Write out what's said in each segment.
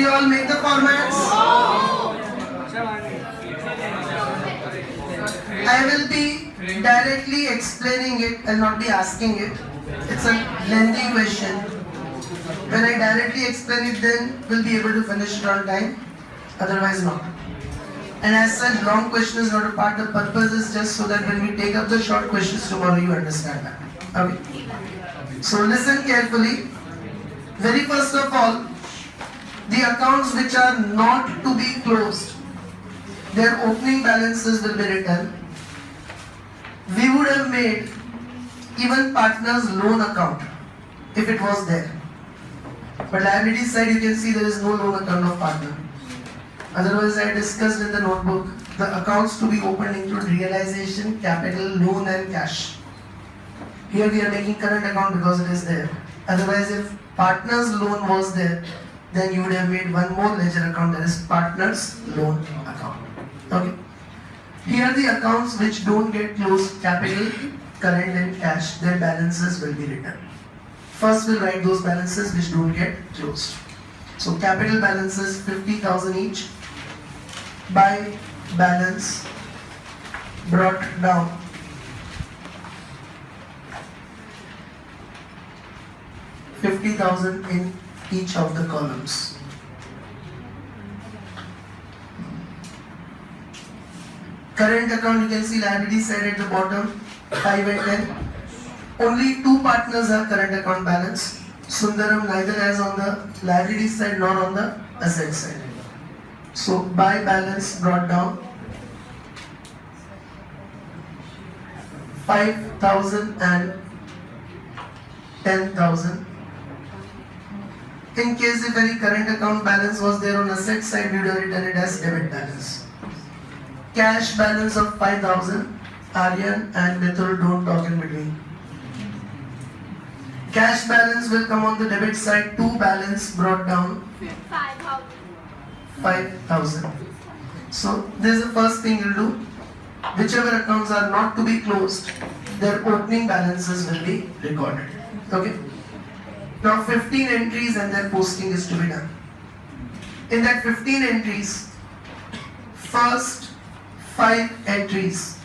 you all make the formats? I will be directly explaining it and not be asking it. It's a lengthy question. When I directly explain it, then we'll be able to finish it on time. Otherwise, not. And as such, long question is not a part. The purpose is just so that when we take up the short questions tomorrow, you understand that. Okay. So listen carefully. Very first of all, the accounts which are not to be closed, their opening balances will be written. We would have made even partner's loan account if it was there. But liability side, you can see there is no loan account of partner. Otherwise, I discussed in the notebook, the accounts to be opened include realization, capital, loan and cash. Here we are making current account because it is there. Otherwise, if partner's loan was there, then you would have made one more ledger account, that is partner's loan account. Okay. Here the accounts which don't get closed, capital, current and cash, their balances will be written. First we'll write those balances which don't get closed. So capital balances 50,000 each. By balance brought down. $50,000 in each of the columns. Current account, you can see liability side at the bottom, 5 and 10. Only two partners have current account balance. Sundaram neither has on the liability side nor on the asset side. So by balance brought down 5,000 and 10,000. In case if any current account balance was there on asset side, we would have written it as debit balance. Cash balance of 5,000. Aryan and Mithul don't talk in between. Cash balance will come on the debit side. Two balance brought down 5,000. So this is the first thing you'll do. Whichever accounts are not to be closed, their opening balances will be recorded. Okay. Now 15 entries and their posting is to be done. In that 15 entries, first 5 entries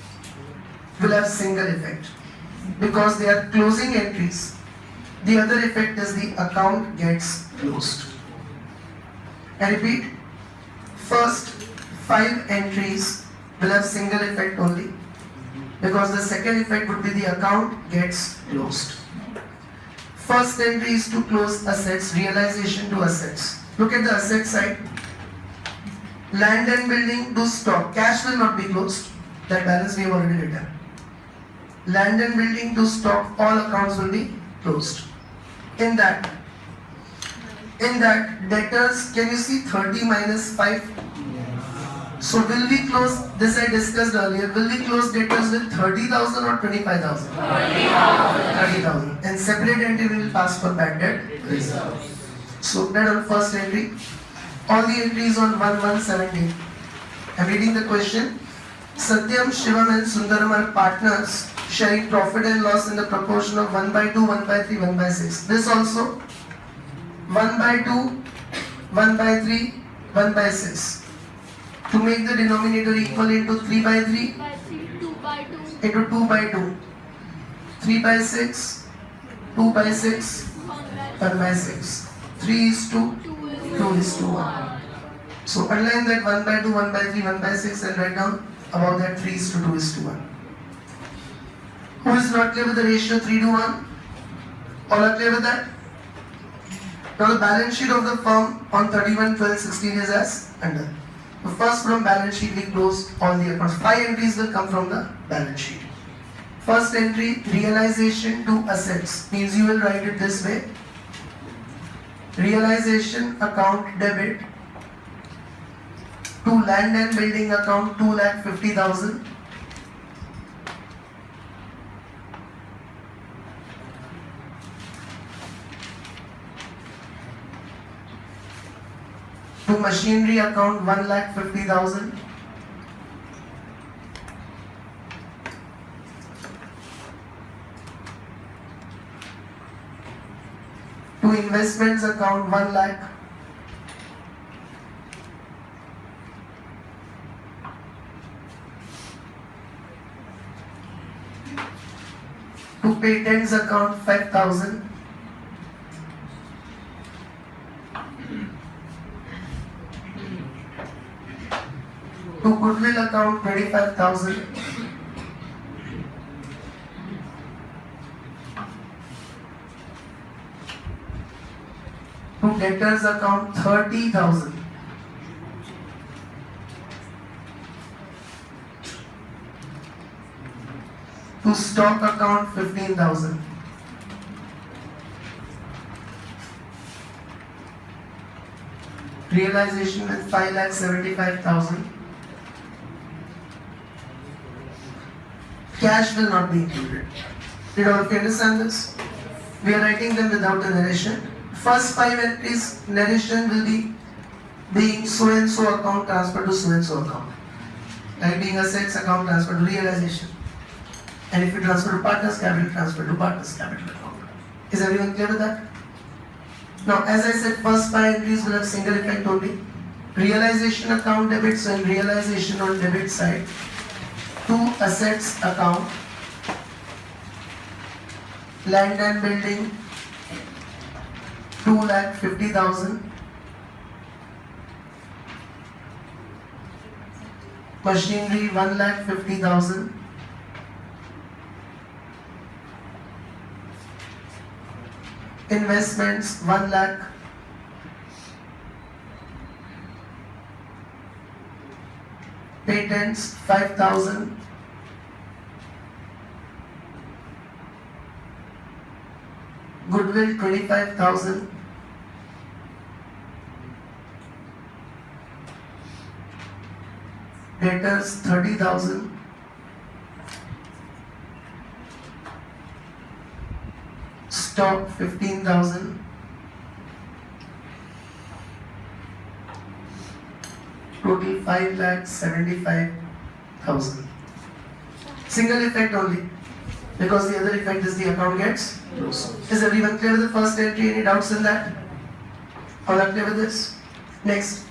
will have single effect because they are closing entries. The other effect is the account gets closed. I repeat, first 5 entries will have single effect only because the second effect would be the account gets closed. First entry is to close assets, realization to assets. Look at the asset side. Land and building to stock. Cash will not be closed. That balance we have already written. Land and building to stock, all accounts will be closed. In that debtors, can you see 30 minus 5? So will we close, this I discussed earlier, will we close debtors with 30,000 or 25,000? 30,000. And separate entry we will pass for bad debt reserve. So that on first entry. All the entries on 1/1/17. I'm reading the question. Satyam, Shivam and Sundaram are partners sharing profit and loss in the proportion of 1/2, 1/3, 1/6. This also 1/2, 1/3, 1/6. To make the denominator equal into 3/3, into 2/2, 3/6, 2/6, 1/6. 3:2:1. So underline that 1/2, 1/3, 1/6 and write down about that 3:2:1. Who is not clear with the ratio 3:1? All are clear with that? Now the balance sheet of the firm on 31/12/16 is as under. First from balance sheet we close all the accounts. 5 entries will come from the balance sheet. First entry, realization to assets, means you will write it this way. Realization account debit to land and building account 2,50,000. To machinery account 1,50,000. To investments account 1 lakh. To patents account 5,000. To goodwill account 25,000. To debtors account 30,000. To stock account 15,000. Realization with 5,75,000. Cash will not be included. Did all of you understand this? We are writing them without the narration. First 5 entries, narration will be being so and so account transfer to so and so account. Like being assets account transfer to realization. And if you transfer to partners capital, transfer to partners capital account. Is everyone clear with that? Now, as I said, first 5 entries will have single effect only. Realization account debit, so in realization on debit side, to assets account, land and building, 2,50,000, machinery 1,50,000, investments 1 lakh, patents 5,000, goodwill 25,000, debtors 30,000, stock 15,000, total 5,75,000. Single effect only, because the other effect is the account gets closed. Is everyone clear with the first entry? Any doubts in that? All are clear with this? Next,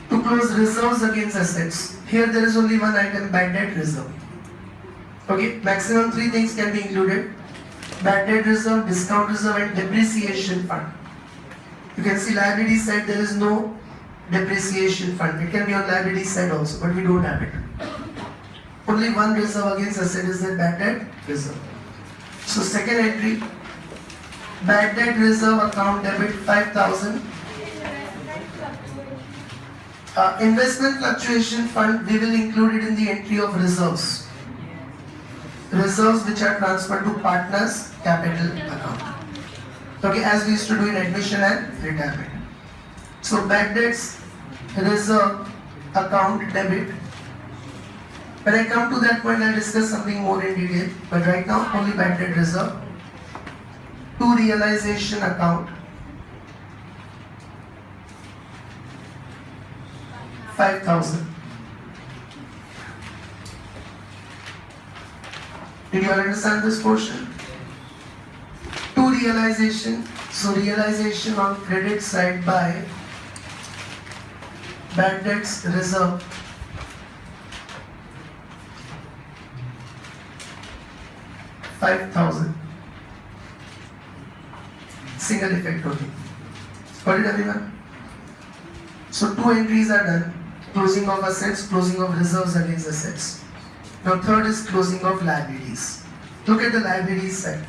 to close reserves against assets. Here there is only one item, bad debt reserve. Okay, maximum 3 things can be included: bad debt reserve, discount reserve, and depreciation fund. You can see liability side there is no depreciation fund. It can be on liability side also, but we don't have it. Only one reserve against asset is the bad debt reserve. So second entry, bad debt reserve account debit 5,000. Investment fluctuation fund, we will include it in the entry of reserves. Reserves which are transferred to partners capital account. Okay, as we used to do in admission and retirement. So bad debts reserve account debit. When I come to that point, I'll discuss something more in detail. But right now, only bad debt reserve. To realization account 5,000. Did you all understand this portion? To realization, so realization on credit side by bad debts reserve 5,000. Single effect only. Got it, everyone? So 2 entries are done. Closing of assets, closing of reserves against assets. Now third is closing of liabilities. Look at the liabilities side.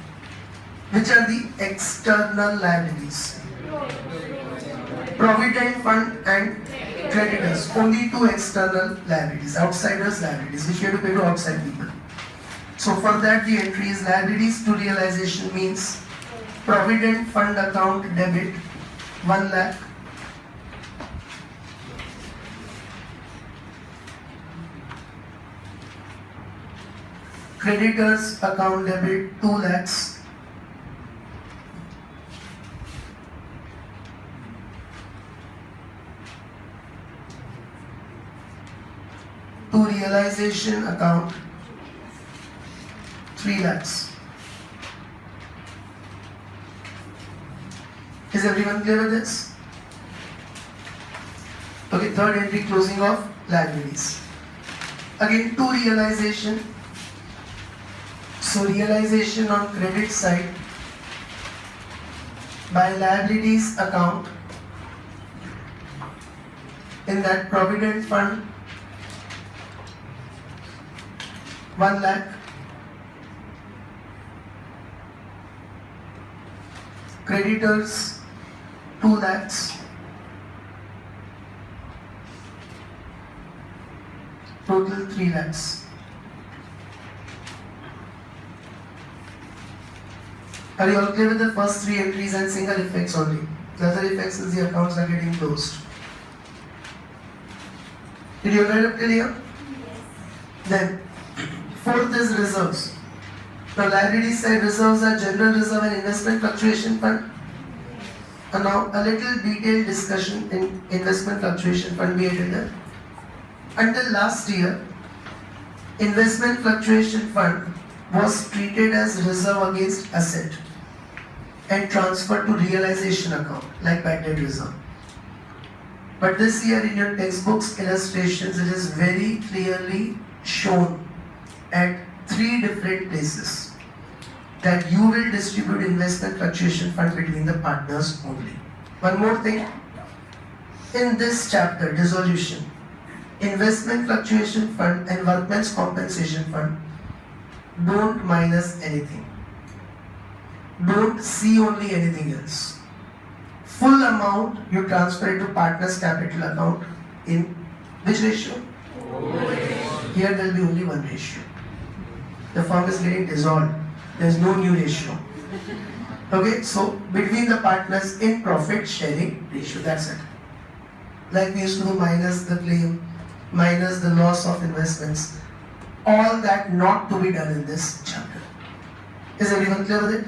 Which are the external liabilities? Provident fund and creditors. Only 2 external liabilities. Outsiders liabilities, which you have to pay to outside people. So for that the entry is liabilities to realization means provident fund account debit 1 lakh. Creditors account debit 2 lakhs. To realization account 3 lakhs. Is everyone clear with this? Okay, third entry, closing of liabilities. Again, to realization. So realization on credit side by liabilities account, in that provident fund 1 lakh, creditors 2 lakhs, total 3 lakhs. Are you all clear with the first 3 entries and single effects only? The other effects is the accounts are getting closed. Did you write up till here? Then, fourth is reserves. The liability side reserves are general reserve and investment fluctuation fund. And now a little detailed discussion in investment fluctuation fund we had done. Until last year, investment fluctuation fund was treated as reserve against asset and transferred to realization account like bad debt reserve. But this year in your textbooks illustrations, it is very clearly shown at 3 different places that you will distribute investment fluctuation fund between the partners only. One more thing, in this chapter, dissolution, investment fluctuation fund and workmen's compensation fund, don't minus anything. Don't see only anything else. Full amount you transfer it to partner's capital account in which ratio? Here there will be only one ratio. The firm is getting dissolved. There is no new ratio. Okay, so between the partners in profit sharing ratio, that's it. Like we used to do minus the claim, minus the loss of investments. All that not to be done in this chapter. Is everyone clear with it?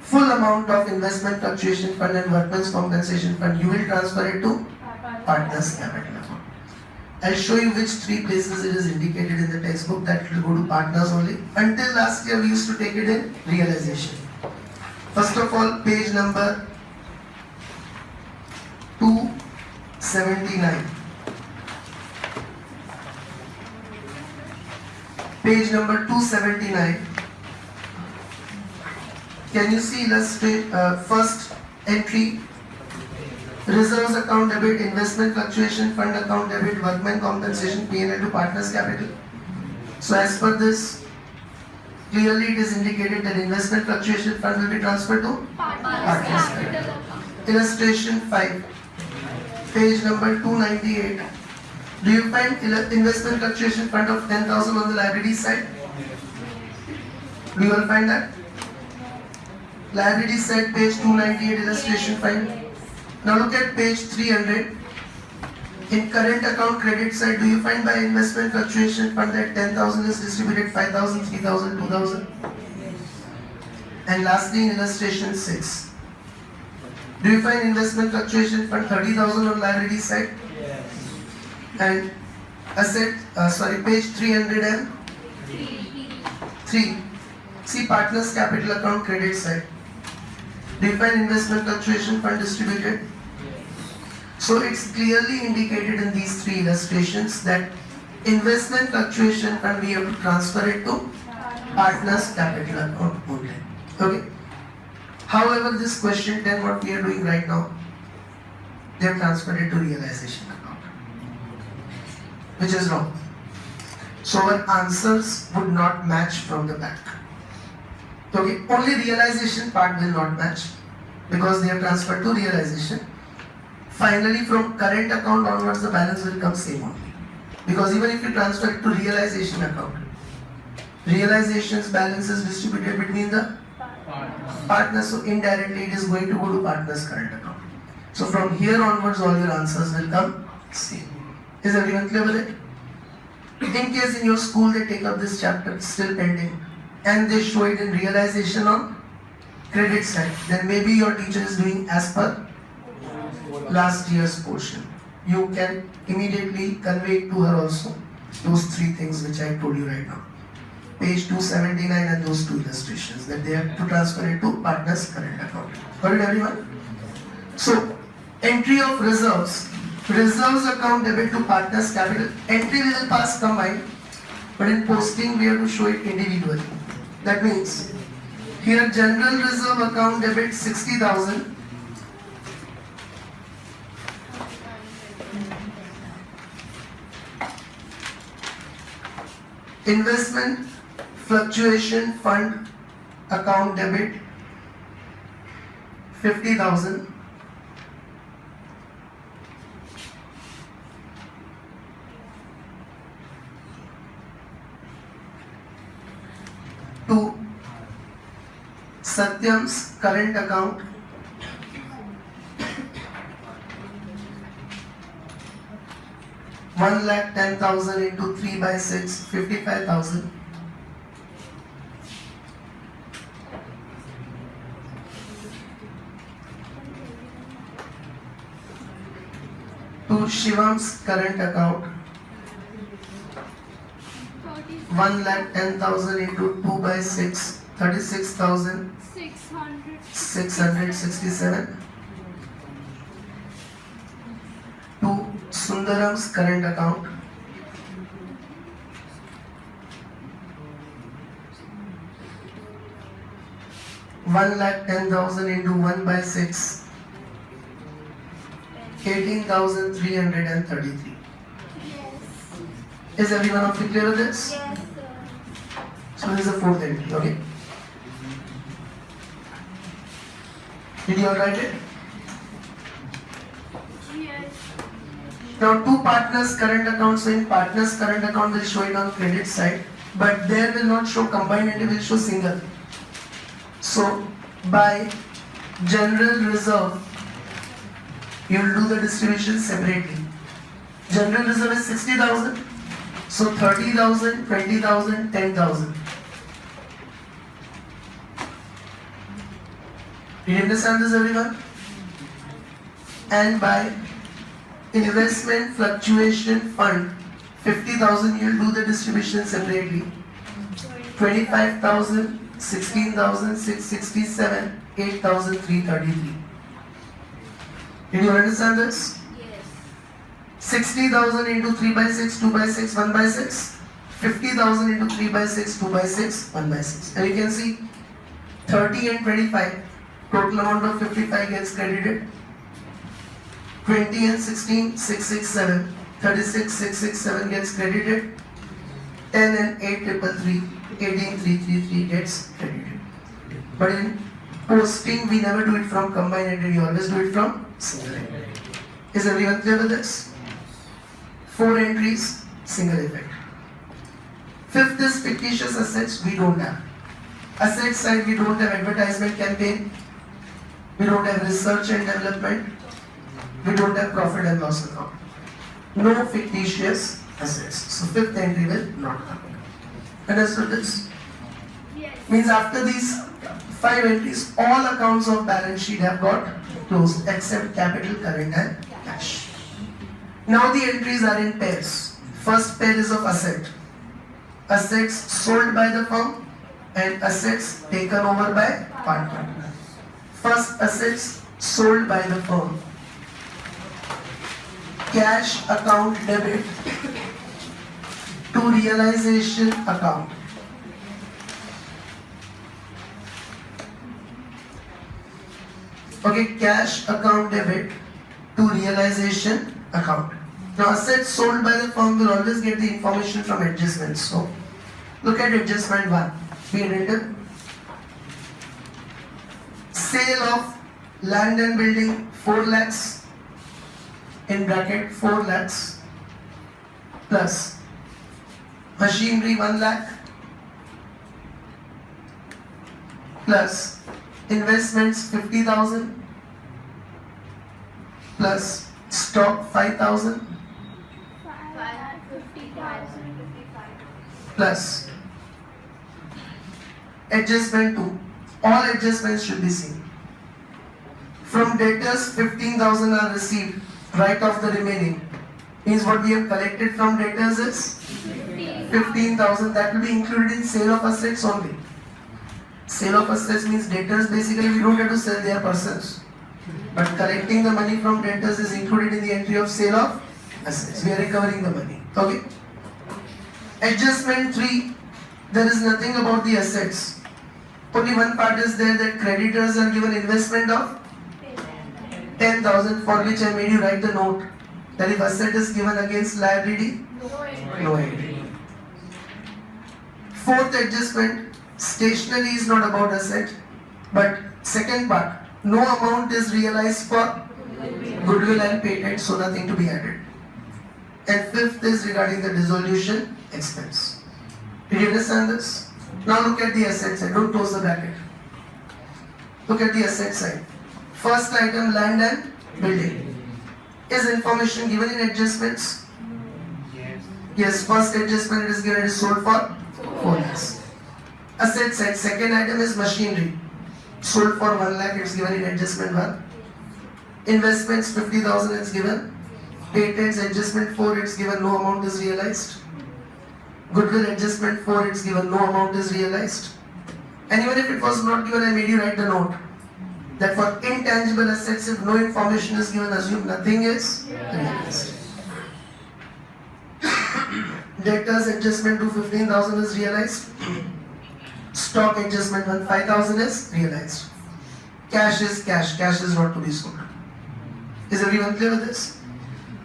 Full amount of investment fluctuation fund and workmen's compensation fund, you will transfer it to partner's capital account. I'll show you which 3 places it is indicated in the textbook that will go to partners only. Until last year we used to take it in realization. First of all, page number 279. Page number 279. Can you see first entry? Reserves account debit, investment fluctuation fund account debit, workman compensation P&L to partners capital. So as per this, clearly it is indicated that investment fluctuation fund will be transferred to partners capital. Illustration 5, page number 298. Do you find investment fluctuation fund of 10,000 on the liability side? Do you all find that? Liability side, page 298, illustration 5. Now look at page 300. In current account credit side, do you find by investment fluctuation fund that 10,000 is distributed 5,000, 3,000, 2,000? And lastly, in illustration 6. Do you find investment fluctuation fund 30,000 on liability side? And page 303. See partners capital account credit side. Do you find investment fluctuation fund distributed? So it's clearly indicated in these 3 illustrations that investment fluctuation fund we have to transfer it to partners capital account only. Okay. However, this question 10 what we are doing right now, they have transferred it to realization account, which is wrong. So our answers would not match from the back. Okay, only realization part will not match because they have transferred to realization. Finally, from current account onwards, the balance will come same only. Because even if you transfer it to realization account, realization's balance is distributed between the partners, so indirectly it is going to go to partner's current account. So from here onwards, all your answers will come same. Is everyone clear with it? In case in your school they take up this chapter, still pending, and they show it in realization on credit side, then maybe your teacher is doing as per last year's portion. You can immediately convey to her also those 3 things which I told you right now. Page 279 and those 2 illustrations that they have to transfer it to partner's current account. Got it everyone? So, entry of reserves. Reserves account debit to partner's capital. Entry we will pass combined, but in posting we have to show it individually. That means here general reserve account debit 60,000. Investment fluctuation fund account debit 50,000. To Satyam's current account 1,10,000 into 3 by 6, 55,000. To Shivam's current account 1,10,000 into 2 by 6, 36,667. To Sundaram's current account 1,10,000 into 1 by 6, 18,333. Yes. Is everyone of you clear with this? Yes, sir. So this is the fourth entry, okay? Did you all write it? Yes. Now two partners current accounts, so in partners current account will show it on credit side, but there will not show combined entry, will show single. So by general reserve, you will do the distribution separately. General reserve is 60,000, so 30,000, 20,000, 10,000. Do you understand this, everyone? And by investment fluctuation fund 50,000, you will do the distribution separately. 25,000, 16,667, 8,333. Did you understand this? Yes. 60,000 into 3 by 6, 2 by 6, 1 by 6. 50,000 into 3 by 6, 2 by 6, 1 by 6. And you can see 30 and 25. Total amount of 55 gets credited. 20 and 16, 667. 36, 667 gets credited. 10 and 8, 333, 18,333 gets credited. But in posting, we never do it from combined entry, we always do it from single entry. Is everyone clear with this? 4 entries, single effect. Fifth is fictitious assets, we don't have. Asset side, we don't have advertisement campaign. We don't have research and development. We don't have profit and loss account. No fictitious assets. So fifth entry will not come. Understood this? Yes. Means after these 5 entries, all accounts of balance sheet have got closed except capital, current and cash. Now the entries are in pairs. First pair is of asset. Assets sold by the firm and assets taken over by partner. First, assets sold by the firm. Cash account debit to realization account. Okay, cash account debit to realization account. Now, assets sold by the firm will always get the information from adjustments. So, look at adjustment 1. Be attentive. Sale of land and building 4 lakhs in bracket 4 lakhs plus machinery 1 lakh plus investments 50,000 plus stock 5,000 plus adjustment 2. All adjustments should be seen. From debtors 15,000 are received, write off the remaining. Means what we have collected from debtors is 15,000. That will be included in sale of assets only. Sale of assets means debtors, basically we don't have to sell their persons. But collecting the money from debtors is included in the entry of sale of assets. We are recovering the money. Okay. Adjustment 3. there is nothing about the assets. Only one part is there that creditors are given investment of 10,000, for which I made you write the note that if asset is given against liability, no entry. Fourth adjustment, stationery is not about asset, but second part, no amount is realized for goodwill and patent, so nothing to be added. And fifth is regarding the dissolution expense. Did you understand this? Now look at the asset side, don't close the bracket. Look at the asset side. First item, land and building. Is information given in adjustments? Yes, first adjustment it is given, it is sold for 4 lakhs. Asset side, second item is machinery. Sold for 1 lakh, it's given in adjustment 1. Investments 50,000 is given. Patents adjustment 4, it's given, no amount is realized. Goodwill adjustment 4, it's given, no amount is realized. And even if it was not given, I made you write the note that for intangible assets, if no information is given, assume nothing is realized. Debtors adjustment to 15,000 is realized. Stock adjustment 5,000 is realized. Cash is cash, cash is not to be sold. Is everyone clear with this?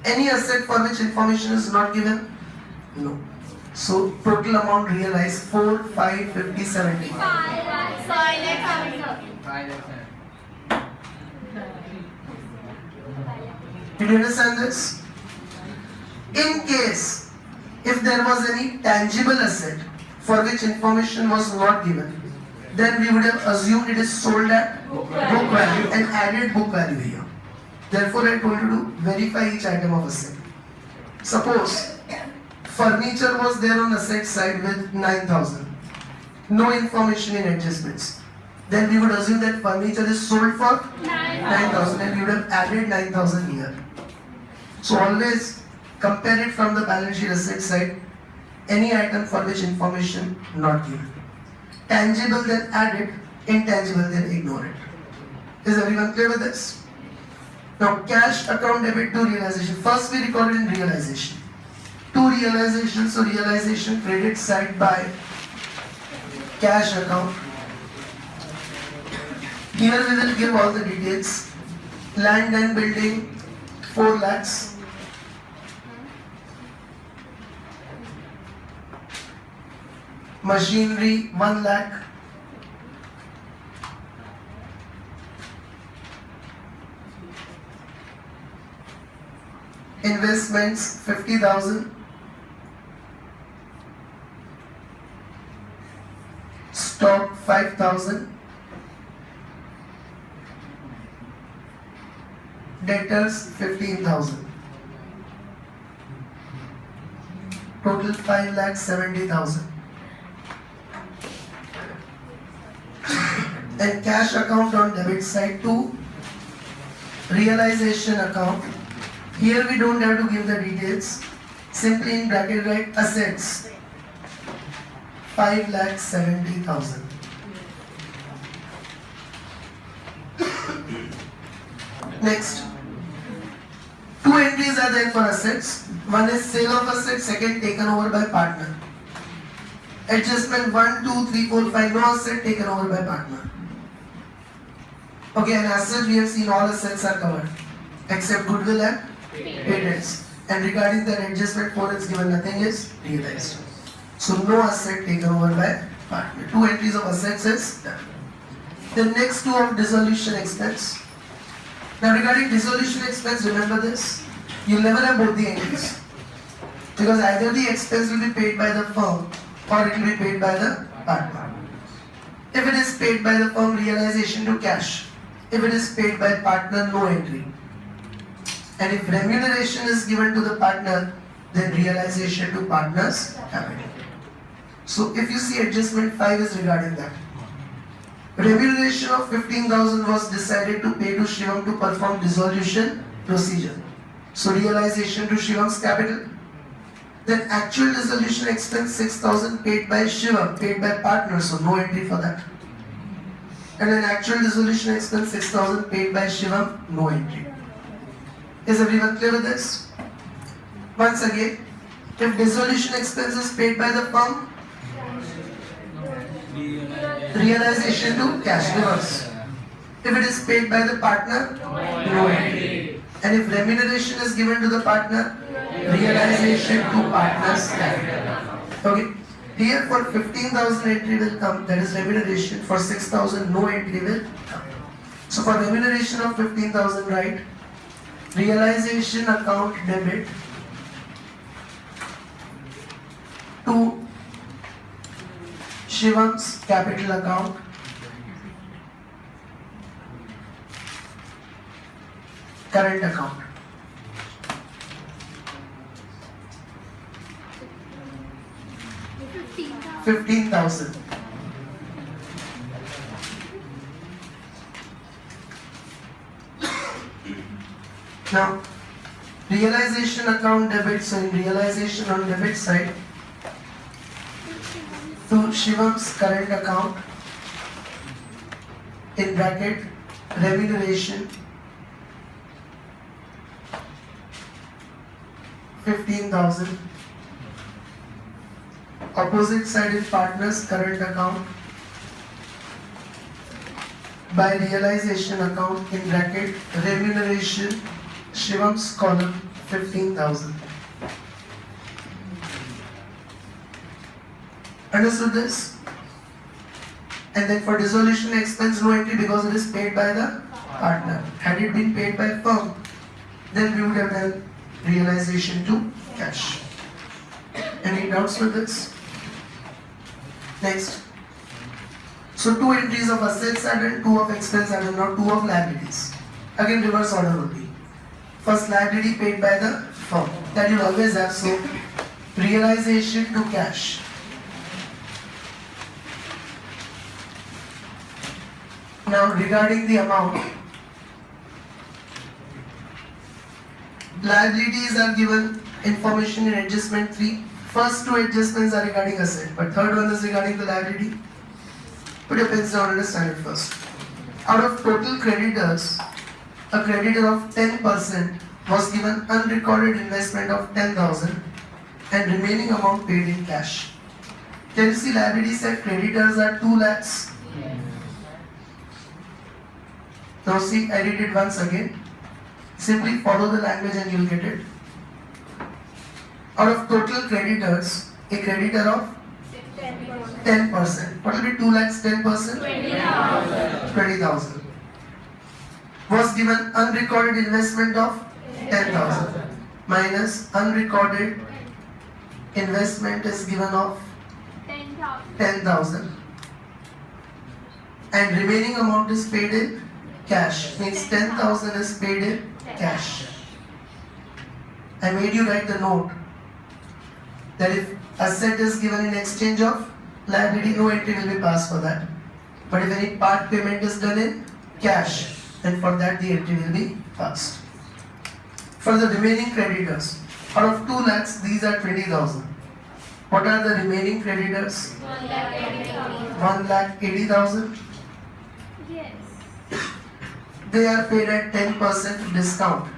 Any asset for which information is not given? No. So total amount realized 4, 5, 50, 70. Did you understand this? In case if there was any tangible asset for which information was not given, then we would have assumed it is sold at book value and added book value here. Therefore, I told you to verify each item of asset. Suppose furniture was there on asset side with 9,000. No information in adjustments. Then we would assume that furniture is sold for 9,000 and we would have added 9,000 here. So always compare it from the balance sheet asset side. Any item for which information not given. Tangible then add it, intangible then ignore it. Is everyone clear with this? Now cash account debit to realization. First we recorded in realization. To realization, so realization credit side by cash account. Here we will give all the details. Land and building 4 lakhs. Machinery 1 lakh. Investments 50,000. Stock 5,000. Debtors 15,000. Total 5,70,000. And cash account on debit side to realization account. Here we don't have to give the details. Simply in bracket write assets 5,70,000. Next, 2 entries are there for assets. One is sale of assets, second taken over by partner. Adjustment 1, 2, 3, 4, 5, no asset taken over by partner. Okay, and assets we have seen all assets are covered except goodwill and patents. And regarding the adjustment 4 is given, nothing is realized. So no asset taken over by partner. 2 entries of assets is done. The next 2 of dissolution expense. Now regarding dissolution expense, remember this, you'll never have both the entries. Because either the expense will be paid by the firm or it will be paid by the partner. If it is paid by the firm, realization to cash. If it is paid by partner, no entry. And if remuneration is given to the partner, then realization to partner's capital. So if you see adjustment 5 is regarding that. Remuneration of 15,000 was decided to pay to Shivam to perform dissolution procedure. So realization to Shivam's capital. Then actual dissolution expense 6,000 paid by Shivam, paid by partner, so no entry for that. And then actual dissolution expense 6,000 paid by Shivam, no entry. Is everyone clear with this? Once again, if dissolution expense is paid by the firm, Realization to cash reverse. If it is paid by the partner, no entry. And if remuneration is given to the partner, realization to partner's capital. Okay. Here for 15,000 entry will come, that is remuneration. For 6,000 no entry will come. So for remuneration of 15,000, right? Realization account debit to Shivam's capital account. Current account. $15,000. 15,000. Now, realization account debit, so in realization on debit side, to Shivam's current account, in bracket, remuneration, 15,000. Opposite side in partner's current account, by realization account, in bracket, remuneration, Shivam's column, 15,000. Understood this? And then for dissolution expense, no entry because it is paid by the partner. Had it been paid by firm, then we would have done realization to cash. Any doubts with this? Next. So 2 entries of assets are done, 2 of expense are done, now 2 of liabilities. Again reverse order only. First liability paid by the firm. That you always have, so realization to cash. Now regarding the amount, liabilities are given information in adjustment 3. First 2 adjustments are regarding asset, but third one is regarding the liability. Put your pens down, understand it first. Out of total creditors, a creditor of 10% was given unrecorded investment of 10,000 and remaining amount paid in cash. Can you see liability said creditors are 2 lakhs? Now see, I read it once again. Simply follow the language and you will get it. Out of total creditors, a creditor of 10%. What will be 2 lakhs 10%? 20,000. Was given unrecorded investment of 10,000 minus unrecorded investment is given of 10,000 and remaining amount is paid in cash, means 10,000 is paid in cash. I made you write the note that if asset is given in exchange of liability, no entry will be passed for that. But if any part payment is done in cash, then for that the entry will be passed. For the remaining creditors, out of 2 lakhs, these are 20,000. What are the remaining creditors? 1,80,000. Yes. They are paid at 10% discount.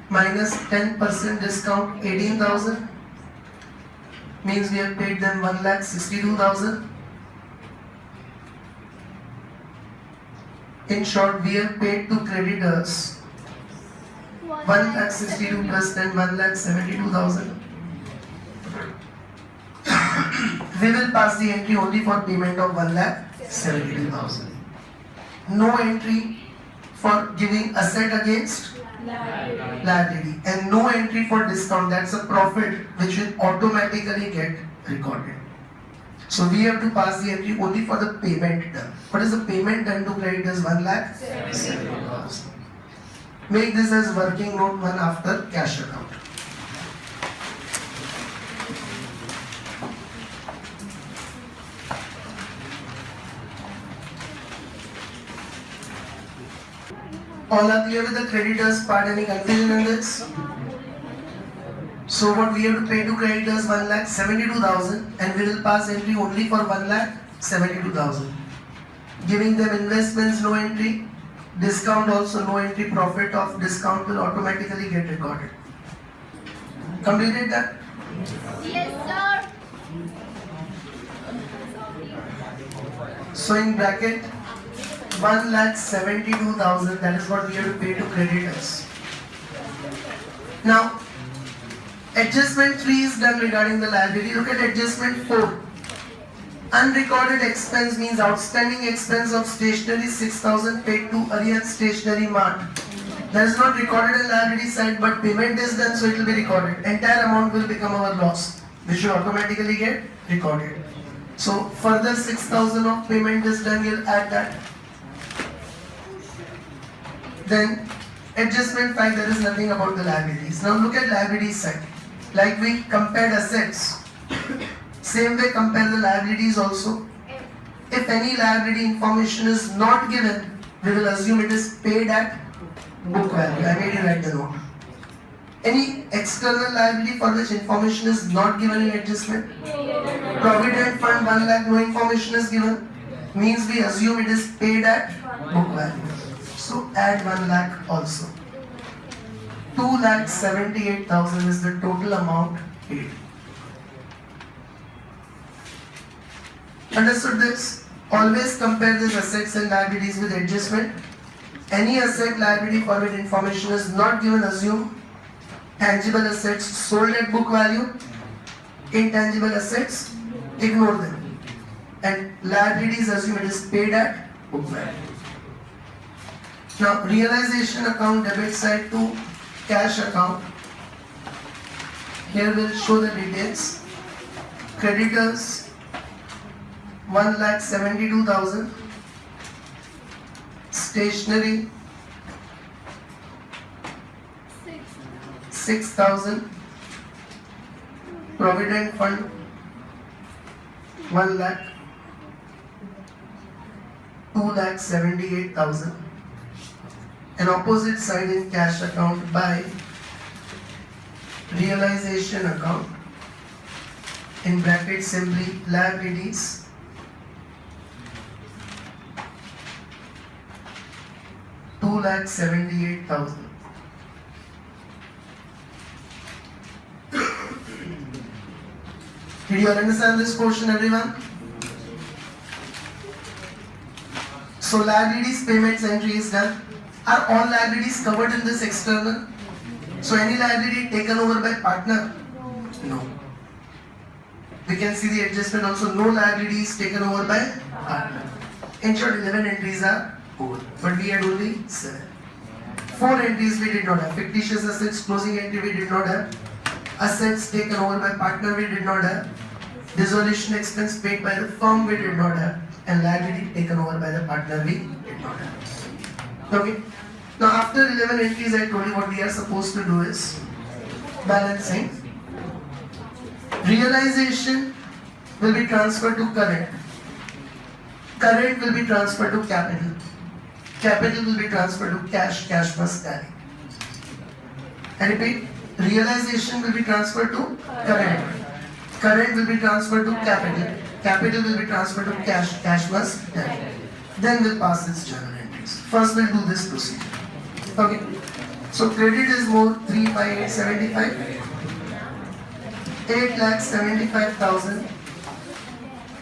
Minus 10% discount, 18,000. Means we have paid them 1,62,000. In short, we have paid to creditors 1,62,000 plus 10, 1,72,000. We will pass the entry only for payment of 1,72,000. No entry for giving asset against liability and no entry for discount. That's a profit which will automatically get recorded. So we have to pass the entry only for the payment done. What is the payment done to creditors? 1,70,000. Make this as working note 1 after cash account. All are clear with the creditors part? Any confusion in this? So what we have to pay to creditors 1,72,000 and we will pass entry only for 1,72,000. Giving them investments, no entry. Discount also no entry. Profit of discount will automatically get recorded. Completed that? Yes, sir. So in bracket 1,72,000, that is what we have to pay to creditors. Now adjustment 3 is done regarding the liability. Look at adjustment 4. Unrecorded expense means outstanding expense of stationery 6,000 paid to Aryan Stationery Mart. That is not recorded in liability side, but payment is done, so it will be recorded. Entire amount will become our loss, which will automatically get recorded. So further 6,000 of payment is done, we'll add that. Then adjustment 5, there is nothing about the liabilities. Now look at liability side. Like we compared assets, same way compare the liabilities also. If any liability information is not given, we will assume it is paid at book value. I made you write the note. Any external liability for which information is not given in adjustment, provident fund 1 lakh, no information is given, means we assume it is paid at book value. So add 1 lakh also. 2,78,000 is the total amount paid. Understood this? Always compare these assets and liabilities with adjustment. Any asset liability for which information is not given, assume tangible assets sold at book value, intangible assets ignore them, and liabilities assume it is paid at book value. Now realization account debit side to cash account. Here we'll show the details. Creditors 1,72,000, stationery 6,000, provident fund 1 lakh, 2,78,000. An opposite side in cash account by realization account, in bracket simply liabilities 2,78,000. Did you understand this portion, everyone? So liabilities payments entry is done. Are all liabilities covered in this external? So any liability taken over by partner? No. We can see the adjustment also. No liabilities taken over by partner. In short, 11 entries are over, but we had only 7. 4 entries we did not have. Fictitious assets closing entry we did not have. Assets taken over by partner we did not have. Dissolution expense paid by the firm we did not have. And liability taken over by the partner we did not have. Okay. Now after 11 entries, I told you what we are supposed to do is balancing. Realization will be transferred to current. Current will be transferred to capital. Capital will be transferred to cash. Cash must tally. I repeat, realization will be transferred to current. Current will be transferred to capital. Capital will be transferred to cash. Cash must tally. Then we'll pass its journal entries. First we'll do this procedure. Okay. So credit is more 35875. 8,75,000.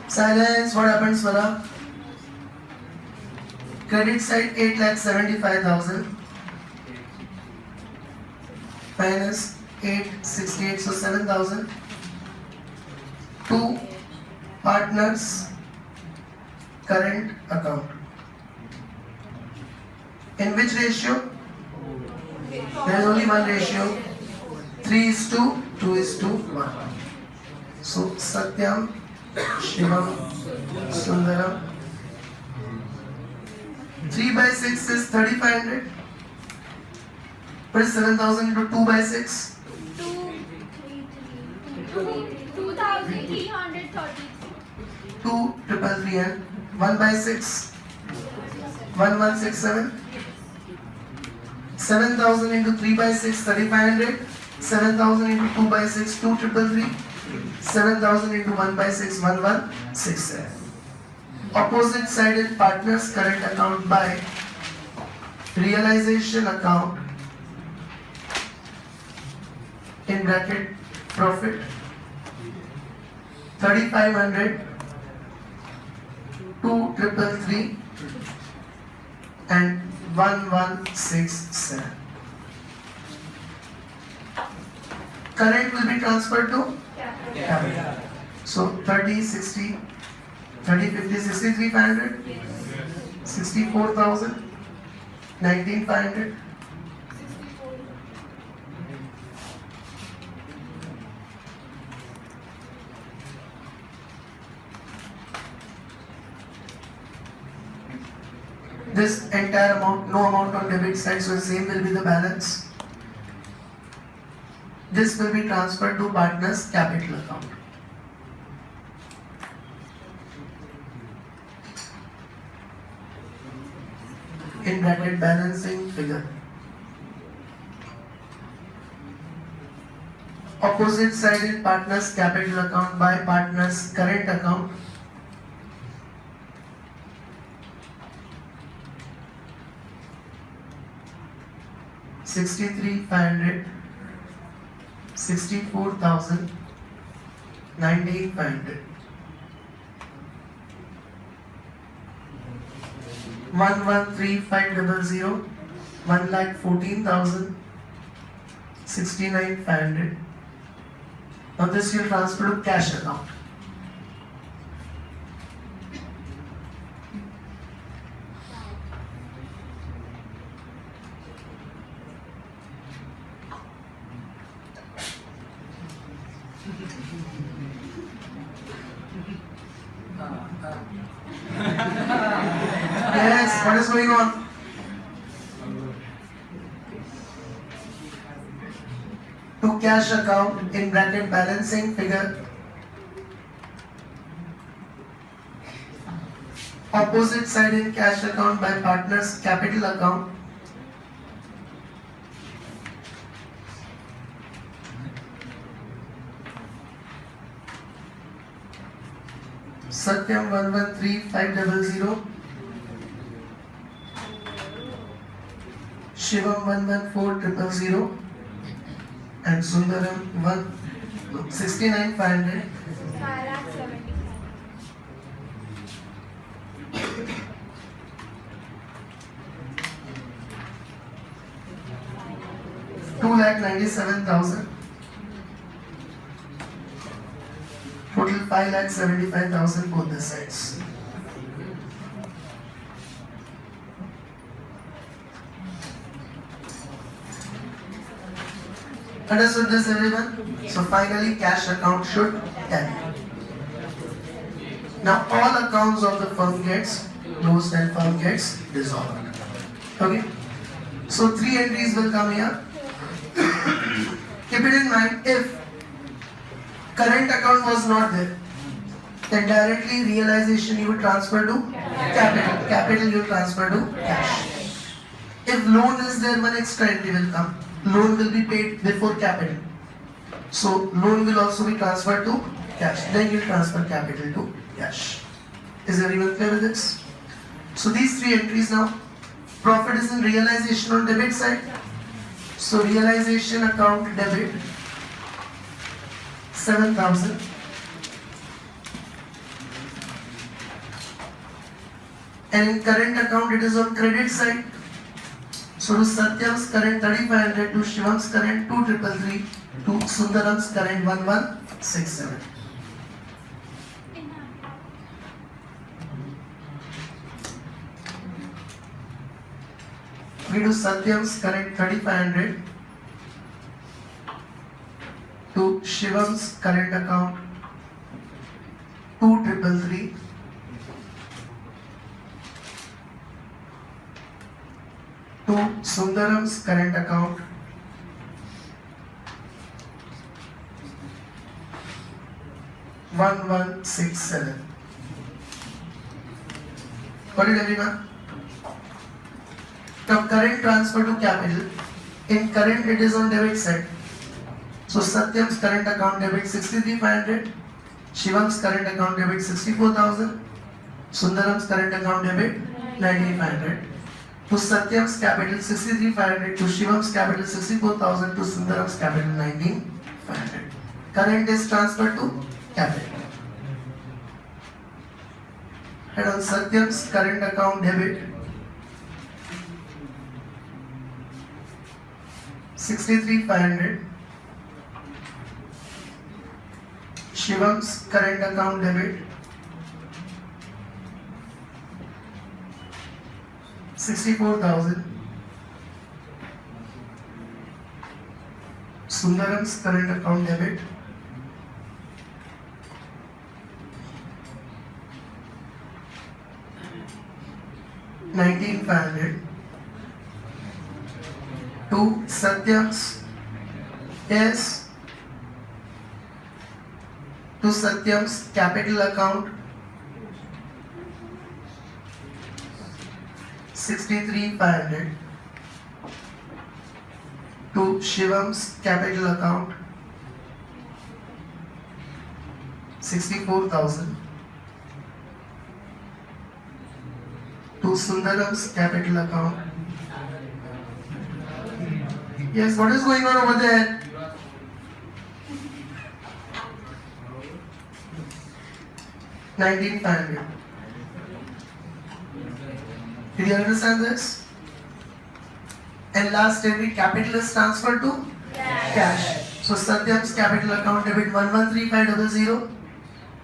Silence. What happens, Swara? Credit side 8,75,000 minus 868, so 7,000. 2 partners current account. In which ratio? There is only one ratio. 3:2:1. So Satyam, Shivam, Sundaram. 3/6 is 3,500. What is 7,000 into 2/6? 2,333. 2,333 and 1/6 1,167. 7,000 into 3/6 3,500. 7,000 into 2/6 2,333. 7,000 into 1/6 1,167. Opposite side in partners current account by realization account, in bracket profit 3,500 2333 and 1167. Current will be transferred to capital. So 30, 60, 30, 50, 63, 500, 64,000, 19, 500. This entire amount, no amount on debit side, so same will be the balance. This will be transferred to partner's capital account. In bracket balancing figure. Opposite side in partner's capital account by partner's current account. $63,500, $64,000, $19,500. 113,500, 1,14,000, 69,500. Now this you transfer to cash account. Yes, what is going on? To cash account in bracket balancing figure. Opposite side in cash account by partner's capital account. Satyam 113500, Shivam 114000, and Sundaram 69,500. 2,97,000. Total 5,75,000 both the sides. Understood this, everyone? So finally cash account should tally. Now all accounts of the firm gets closed and firm gets dissolved. Okay? So 3 entries will come here. Keep it in mind, if current account was not there, then directly realization you will transfer to capital. Capital you will transfer to cash. If loan is there, one extra entry will come. Loan will be paid before capital. So loan will also be transferred to cash. Then you transfer capital to cash. Is everyone clear with this? So these 3 entries now. Profit is in realization on debit side. So realization account debit 7,000. And in current account it is on credit side. So to Satyam's current 3,500, to Shivam's current 2,333, to Sundaram's current 1,167. We do Satyam's current 3,500, to Shivam's current account 2,333, to Sundaram's current account 1,167. Got it, everyone? Now current transfer to capital. In current it is on debit side. So Satyam's current account debit 63,500, Shivam's current account debit 64,000, Sundaram's current account debit 19,500. To Satyam's capital 63,500, to Shivam's capital 64,000, to Sundaram's capital 19,500. Current is transferred to capital. And on Satyam's current account debit, 63,500. Shivam's current account debit, 64,000. Sundaram's current account debit, 19,500. To Satyam's, yes, to Satyam's capital account, 63,500. To Shivam's capital account, 64,000. To Sundaram's capital account. Yes, what is going on over there? $19,500. Did you understand this? And last every capital is transferred to cash. So Satyam's capital account debit 113500.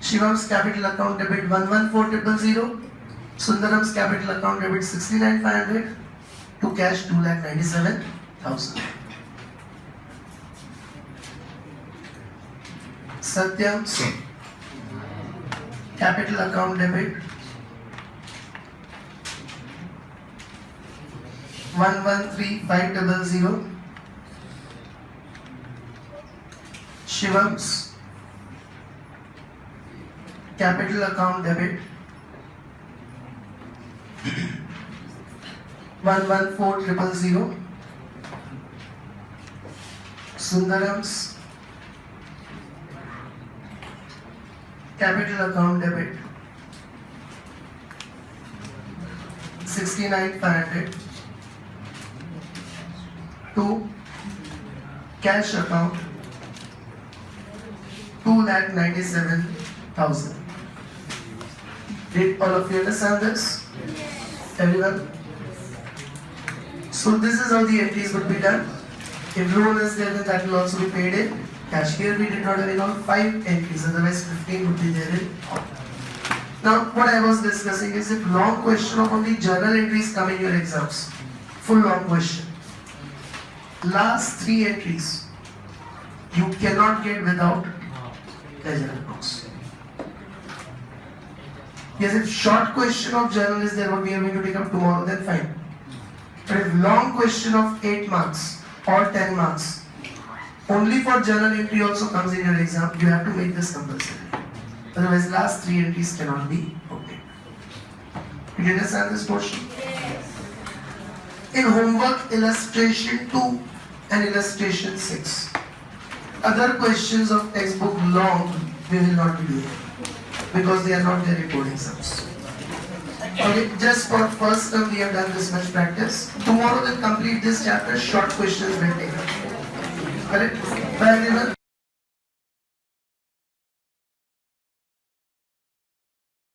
Shivam's capital account debit 114000. Sundaram's capital account debit 69,500. To cash 2,97,000. Satyam's capital account debit 113500. Shivam's capital account debit 114000. Sundaram's capital account debit 69,500. To cash account 2,97,000. Did all of you understand this? Everyone? So this is how the entries would be done. If loan is there, then that will also be paid in cash. Here we did not have enough 5 entries, otherwise 15 would be there in. Now what I was discussing is if long question of only journal entries come in your exams, full long question. Last 3 entries you cannot get without ledger accounts. Yes, if short question of journal is there, what we are going to take up tomorrow, then fine. But if long question of 8 marks or 10 marks, only for journal entry also comes in your exam, you have to make this compulsory. Otherwise, last 3 entries cannot be obtained. Did you understand this portion? In homework, illustration 2 and illustration 6. Other questions of textbook long, we will not be doing because they are not their report exams. Okay, just for first term we have done this much practice. Tomorrow we'll complete this chapter, short questions will take up. Correct? Bye everyone.